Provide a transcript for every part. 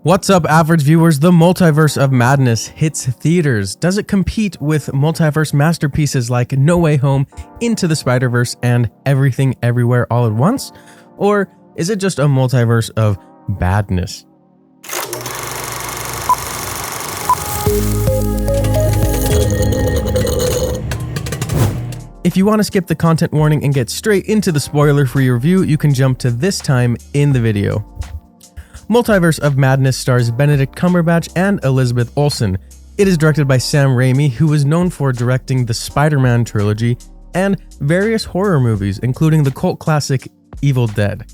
What's up, average viewers? The multiverse of madness hits theaters. Does it compete with multiverse masterpieces like No Way Home, Into the Spider-Verse, and Everything Everywhere All at Once? Or is it just a multiverse of badness? If you want to skip the content warning and get straight into the spoiler-free review, you can jump to this time in the video. Multiverse of Madness stars Benedict Cumberbatch and Elizabeth Olsen. It is directed by Sam Raimi, who is known for directing the Spider-Man trilogy and various horror movies, including the cult classic Evil Dead.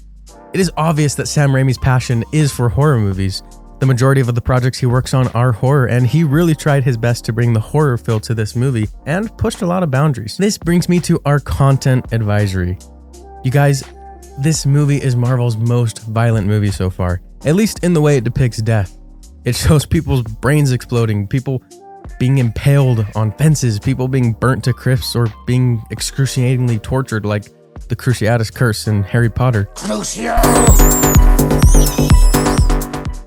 It is obvious that Sam Raimi's passion is for horror movies. The majority of the projects he works on are horror, and he really tried his best to bring the horror feel to this movie and pushed a lot of boundaries. This brings me to our content advisory. You guys, this movie is Marvel's most violent movie so far, at least in the way it depicts death. It shows people's brains exploding, people being impaled on fences, people being burnt to crisps or being excruciatingly tortured like the Cruciatus Curse in Harry Potter.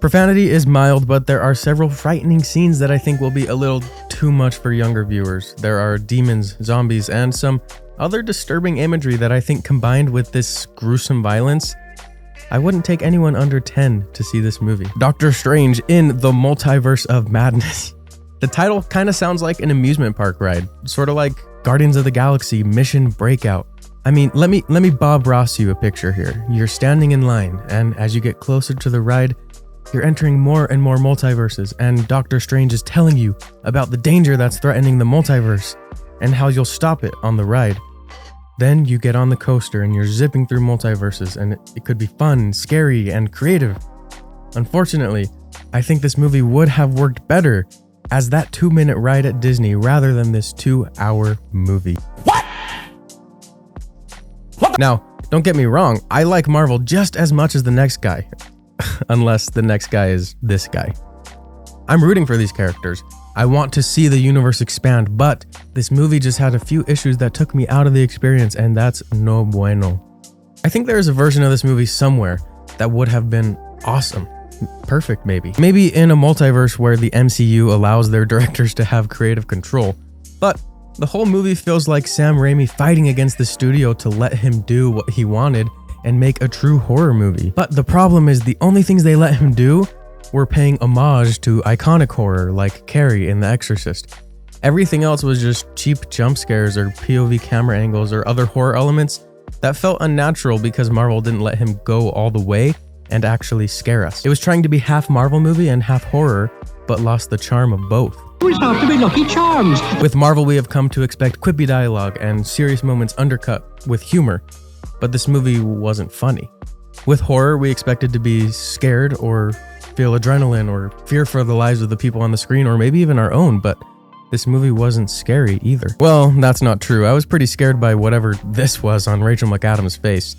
Profanity is mild, but there are several frightening scenes that I think will be a little too much for younger viewers. There are demons, zombies, and some other disturbing imagery that I think combined with this gruesome violence, I wouldn't take anyone under 10 to see this movie. Doctor Strange in the Multiverse of Madness. The title kind of sounds like an amusement park ride, sort of like Guardians of the Galaxy Mission Breakout. I mean, let me Bob Ross you a picture here. You're standing in line, and as you get closer to the ride, you're entering more and more multiverses, and Doctor Strange is telling you about the danger that's threatening the multiverse and how you'll stop it on the ride. Then you get on the coaster and you're zipping through multiverses, and it could be fun, scary, and creative. Unfortunately, I think this movie would have worked better as that 2-minute ride at Disney rather than this 2-hour movie. What? Now, don't get me wrong, I like Marvel just as much as the next guy. Unless the next guy is this guy. I'm rooting for these characters. I want to see the universe expand, but this movie just had a few issues that took me out of the experience, and that's no bueno. I think there is a version of this movie somewhere that would have been awesome. Perfect, maybe. Maybe in a multiverse where the MCU allows their directors to have creative control. But the whole movie feels like Sam Raimi fighting against the studio to let him do what he wanted and make a true horror movie. But the problem is the only things they let him do were paying homage to iconic horror like Carrie in The Exorcist. Everything else was just cheap jump scares or POV camera angles or other horror elements that felt unnatural because Marvel didn't let him go all the way and actually scare us. It was trying to be half Marvel movie and half horror, but lost the charm of both. We have to be Lucky Charms. With Marvel, we have come to expect quippy dialogue and serious moments undercut with humor. But this movie wasn't funny. With horror, we expected to be scared or feel adrenaline or fear for the lives of the people on the screen or maybe even our own, but this movie wasn't scary either. Well, that's not true. I was pretty scared by whatever this was on Rachel McAdams' face.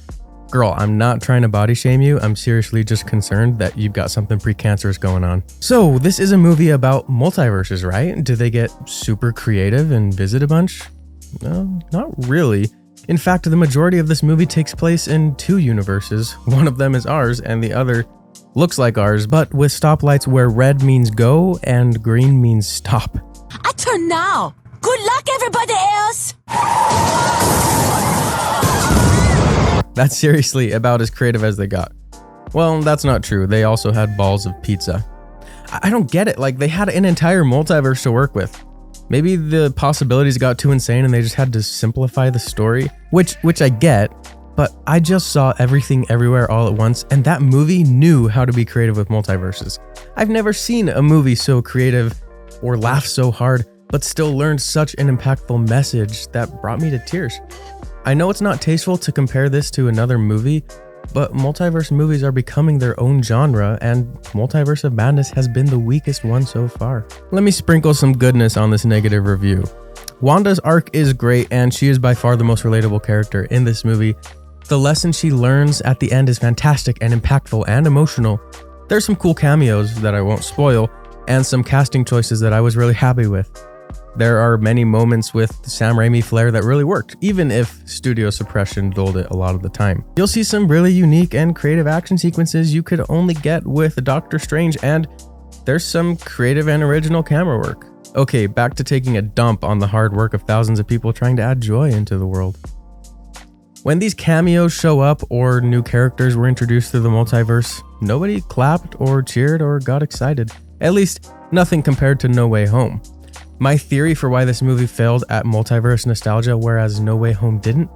Girl, I'm not trying to body shame you. I'm seriously just concerned that you've got something precancerous going on. So, this is a movie about multiverses, right? Do they get super creative and visit a bunch? No, not really. In fact, the majority of this movie takes place in 2 universes. One of them is ours, and the other looks like ours, but with stoplights where red means go and green means stop. I turn now. Good luck, everybody else. That's seriously about as creative as they got. Well, that's not true. They also had balls of pizza. I don't get it. Like, they had an entire multiverse to work with. Maybe the possibilities got too insane and they just had to simplify the story, which I get, but I just saw Everything Everywhere All at Once, and that movie knew how to be creative with multiverses. I've never seen a movie so creative or laugh so hard, but still learned such an impactful message that brought me to tears. I know it's not tasteful to compare this to another movie, but multiverse movies are becoming their own genre, and Multiverse of Madness has been the weakest one so far. Let me sprinkle some goodness on this negative review. Wanda's arc is great, and she is by far the most relatable character in this movie. The lesson she learns at the end is fantastic and impactful and emotional. There's some cool cameos that I won't spoil, and some casting choices that I was really happy with. There are many moments with Sam Raimi flair that really worked, even if studio suppression dulled it a lot of the time. You'll see some really unique and creative action sequences you could only get with Doctor Strange, and there's some creative and original camera work. Okay, back to taking a dump on the hard work of thousands of people trying to add joy into the world. When these cameos show up or new characters were introduced through the multiverse, nobody clapped or cheered or got excited. At least, nothing compared to No Way Home. My theory for why this movie failed at multiverse nostalgia, whereas No Way Home didn't,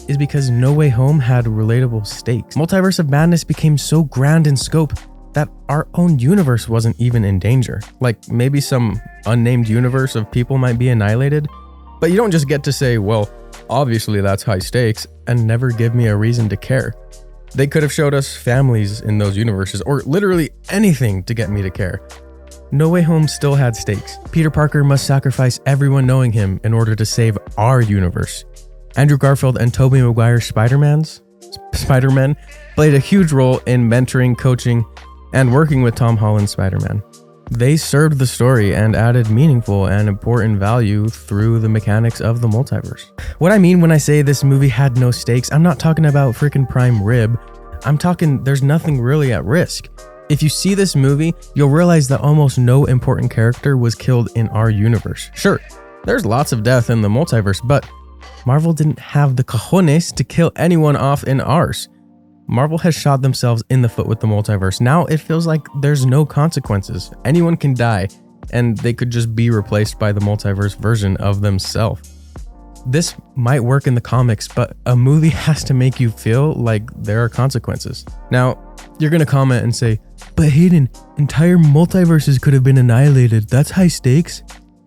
is because No Way Home had relatable stakes. Multiverse of Madness became so grand in scope that our own universe wasn't even in danger. Like, maybe some unnamed universe of people might be annihilated, but you don't just get to say, well, obviously that's high stakes, and never give me a reason to care. They could have showed us families in those universes, or literally anything to get me to care. No Way Home still had stakes. Peter Parker must sacrifice everyone knowing him in order to save our universe. Andrew Garfield and Toby Maguire Spider-Men played a huge role in mentoring, coaching, and working with Tom Holland's Spider-Man. They served the story and added meaningful and important value through the mechanics of the multiverse. What I mean when I say this movie had no stakes, I'm not talking about freaking prime rib. I'm talking there's nothing really at risk. If you see this movie, you'll realize that almost no important character was killed in our universe. Sure, there's lots of death in the multiverse, but Marvel didn't have the cojones to kill anyone off in ours. Marvel has shot themselves in the foot with the multiverse. Now it feels like there's no consequences. Anyone can die, and they could just be replaced by the multiverse version of themselves. This might work in the comics, but a movie has to make you feel like there are consequences. Now, you're gonna comment and say, but Hayden, entire multiverses could have been annihilated. That's high stakes.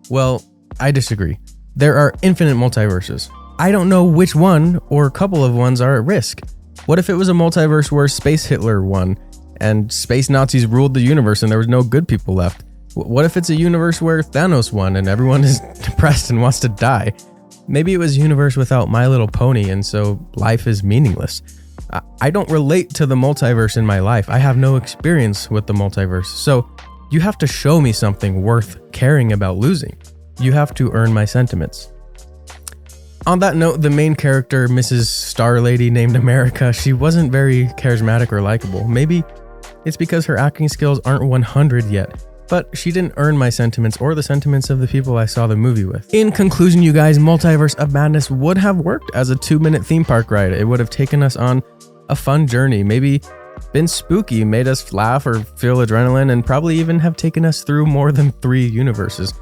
Well, I disagree. There are infinite multiverses. I don't know which one or a couple of ones are at risk. What if it was a multiverse where Space Hitler won and space Nazis ruled the universe and there was no good people left? What if it's a universe where Thanos won and everyone is depressed and wants to die? Maybe it was a universe without My Little Pony and so life is meaningless. I don't relate to the multiverse in my life. I have no experience with the multiverse. So you have to show me something worth caring about losing. You have to earn my sentiments. On that note, the main character, Mrs. Star Lady named America, she wasn't very charismatic or likable. Maybe it's because her acting skills aren't 100 yet, but she didn't earn my sentiments or the sentiments of the people I saw the movie with. In conclusion, you guys, Multiverse of Madness would have worked as a 2-minute theme park ride. It would have taken us on a fun journey, maybe been spooky, made us laugh or feel adrenaline, and probably even have taken us through more than 3 universes.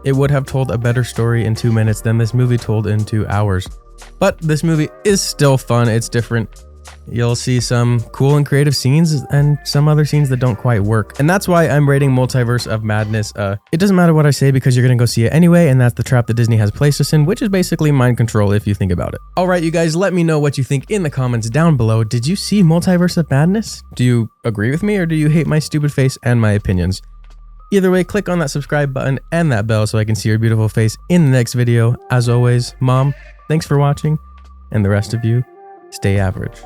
It would have told a better story in 2 minutes than this movie told in 2 hours. But this movie is still fun, it's different. You'll see some cool and creative scenes and some other scenes that don't quite work. And that's why I'm rating Multiverse of Madness. It doesn't matter what I say because you're gonna go see it anyway, and that's the trap that Disney has placed us in, which is basically mind control if you think about it. Alright, you guys, let me know what you think in the comments down below. Did you see Multiverse of Madness? Do you agree with me or do you hate my stupid face and my opinions? Either way, click on that subscribe button and that bell so I can see your beautiful face in the next video. As always, Mom, thanks for watching, and the rest of you, stay average.